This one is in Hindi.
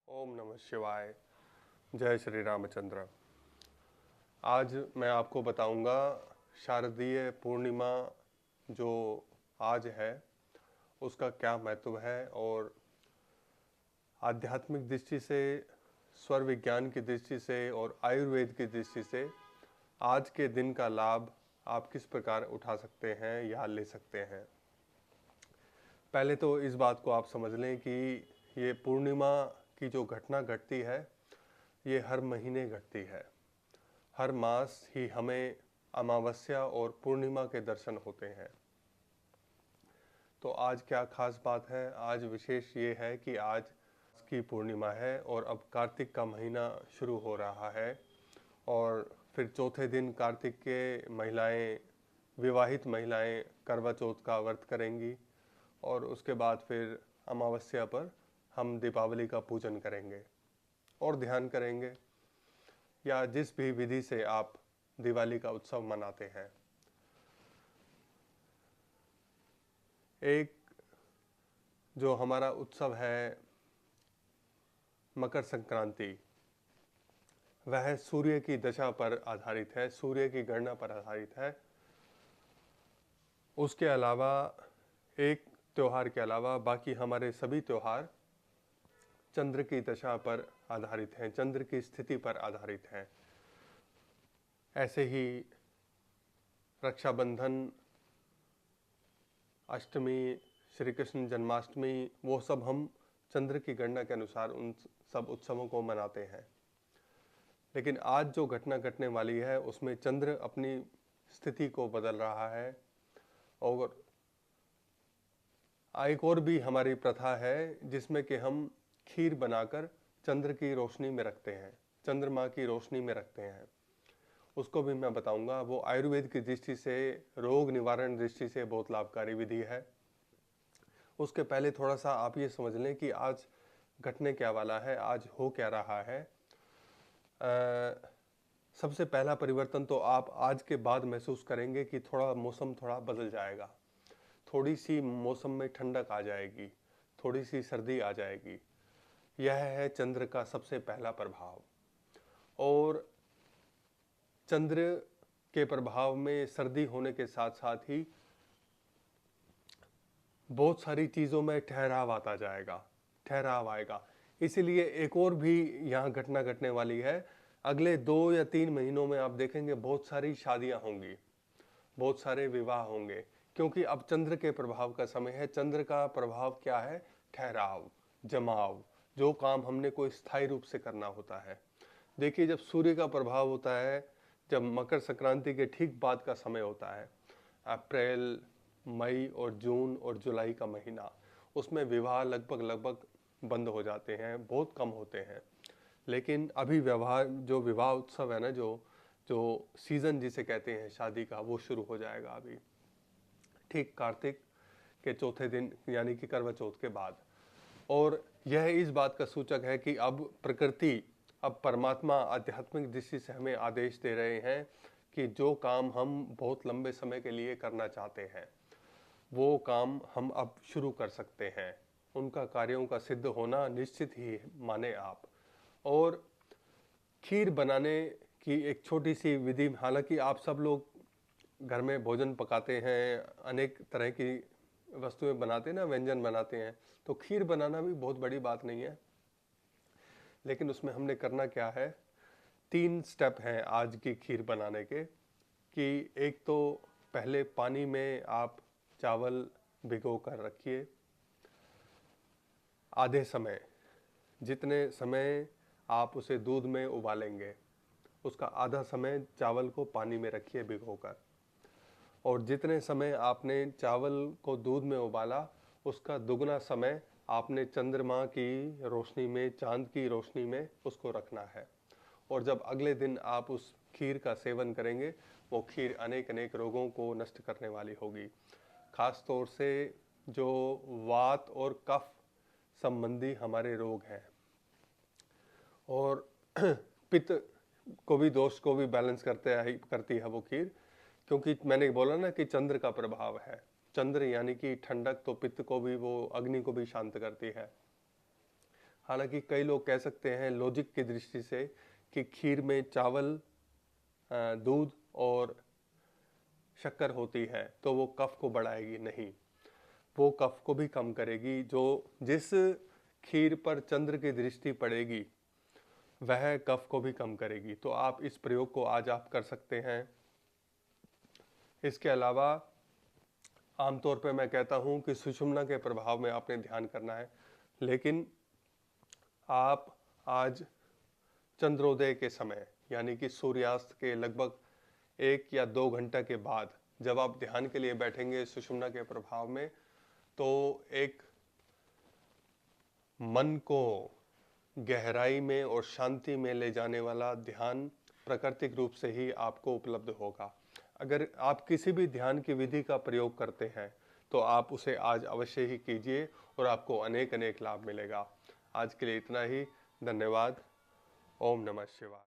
ओम नमः शिवाय। जय श्री रामचंद्र। आज मैं आपको बताऊंगा शारदीय पूर्णिमा जो आज है उसका क्या महत्व है और आध्यात्मिक दृष्टि से, स्वर विज्ञान की दृष्टि से और आयुर्वेद की दृष्टि से आज के दिन का लाभ आप किस प्रकार उठा सकते हैं या ले सकते हैं। पहले तो इस बात को आप समझ लें कि ये पूर्णिमा की जो घटना घटती है ये हर महीने घटती है। हर मास ही हमें अमावस्या और पूर्णिमा के दर्शन होते हैं। तो आज क्या खास बात है? आज विशेष ये है कि आज की पूर्णिमा है और अब कार्तिक का महीना शुरू हो रहा है और फिर चौथे दिन कार्तिक के महिलाएं, विवाहित महिलाएं करवा चौथ का व्रत करेंगी और उसके बाद फिर अमावस्या पर हम दीपावली का पूजन करेंगे और ध्यान करेंगे या जिस भी विधि से आप दिवाली का उत्सव मनाते हैं। एक जो हमारा उत्सव है मकर संक्रांति, वह सूर्य की दशा पर आधारित है, सूर्य की गणना पर आधारित है। उसके अलावा एक त्योहार के अलावा बाकी हमारे सभी त्योहार चंद्र की दशा पर आधारित हैं, चंद्र की स्थिति पर आधारित हैं। ऐसे ही रक्षाबंधन, अष्टमी, श्री कृष्ण जन्माष्टमी, वो सब हम चंद्र की गणना के अनुसार उन सब उत्सवों को मनाते हैं। लेकिन आज जो घटना घटने वाली है उसमें चंद्र अपनी स्थिति को बदल रहा है और एक और भी हमारी प्रथा है जिसमें कि हम खीर बनाकर चंद्र की रोशनी में रखते हैं, चंद्रमा की रोशनी में रखते हैं। उसको भी मैं बताऊंगा। वो आयुर्वेद की दृष्टि से, रोग निवारण दृष्टि से बहुत लाभकारी विधि है। उसके पहले थोड़ा सा आप ये समझ लें कि आज घटने क्या वाला है, आज हो क्या रहा है। सबसे पहला परिवर्तन तो आप आज के बाद महसूस करेंगे कि थोड़ा मौसम थोड़ा बदल जाएगा, थोड़ी सी मौसम में ठंडक आ जाएगी, थोड़ी सी सर्दी आ जाएगी। यह है चंद्र का सबसे पहला प्रभाव। और चंद्र के प्रभाव में सर्दी होने के साथ साथ ही बहुत सारी चीज़ों में ठहराव आता जाएगा, ठहराव आएगा। इसीलिए एक और भी यहाँ घटना घटने वाली है। अगले 2 या 3 महीनों में आप देखेंगे बहुत सारी शादियाँ होंगी, बहुत सारे विवाह होंगे, क्योंकि अब चंद्र के प्रभाव का समय है। चंद्र का प्रभाव क्या है? ठहराव, जमाव, जो काम हमने कोई स्थायी रूप से करना होता है। देखिए, जब सूर्य का प्रभाव होता है, जब मकर संक्रांति के ठीक बाद का समय होता है, अप्रैल, मई और जून और जुलाई का महीना, उसमें विवाह लगभग बंद हो जाते हैं, बहुत कम होते हैं। लेकिन अभी जो विवाह उत्सव है ना, जो सीज़न जिसे कहते हैं शादी का, वो शुरू हो जाएगा अभी ठीक कार्तिक के चौथे दिन यानी कि करवा चौथ के बाद। और यह इस बात का सूचक है कि अब प्रकृति, अब परमात्मा आध्यात्मिक दृष्टि से हमें आदेश दे रहे हैं कि जो काम हम बहुत लंबे समय के लिए करना चाहते हैं वो काम हम अब शुरू कर सकते हैं। उनका कार्यों का सिद्ध होना निश्चित ही माने आप। और खीर बनाने की एक छोटी सी विधि, हालांकि आप सब लोग घर में भोजन पकाते हैं, अनेक तरह की वस्तुएं बनाते हैं ना, व्यंजन बनाते हैं, तो खीर बनाना भी बहुत बड़ी बात नहीं है। लेकिन उसमें हमने करना क्या है, 3 स्टेप हैं आज की खीर बनाने के। कि एक तो पहले पानी में आप चावल भिगो कर रखिए आधे समय, जितने समय आप उसे दूध में उबालेंगे उसका आधा समय चावल को पानी में रखिए भिगोकर। और जितने समय आपने चावल को दूध में उबाला उसका दुगना समय आपने चंद्रमा की रोशनी में, चांद की रोशनी में उसको रखना है। और जब अगले दिन आप उस खीर का सेवन करेंगे, वो खीर अनेक अनेक रोगों को नष्ट करने वाली होगी। खास तौर से जो वात और कफ संबंधी हमारे रोग हैं, और पित्त को भी, दोष को भी बैलेंस करती है वो खीर। क्योंकि मैंने बोला ना कि चंद्र का प्रभाव है, चंद्र यानी कि ठंडक, तो पित्त को भी, वो अग्नि को भी शांत करती है। हालांकि कई लोग कह सकते हैं लॉजिक की दृष्टि से कि खीर में चावल, दूध और शक्कर होती है तो वो कफ को बढ़ाएगी। नहीं, वो कफ को भी कम करेगी। जिस खीर पर चंद्र की दृष्टि पड़ेगी वह कफ को भी कम करेगी। तो आप इस प्रयोग को आज आप कर सकते हैं। इसके अलावा आमतौर पे मैं कहता हूँ कि सुषुम्ना के प्रभाव में आपने ध्यान करना है, लेकिन आप आज चंद्रोदय के समय यानी कि सूर्यास्त के लगभग 1 या 2 घंटा के बाद जब आप ध्यान के लिए बैठेंगे सुषुम्ना के प्रभाव में, तो एक मन को गहराई में और शांति में ले जाने वाला ध्यान प्राकृतिक रूप से ही आपको उपलब्ध होगा। अगर आप किसी भी ध्यान की विधि का प्रयोग करते हैं तो आप उसे आज अवश्य ही कीजिए और आपको अनेक अनेक लाभ मिलेगा। आज के लिए इतना ही। धन्यवाद। ओम नमः शिवाय।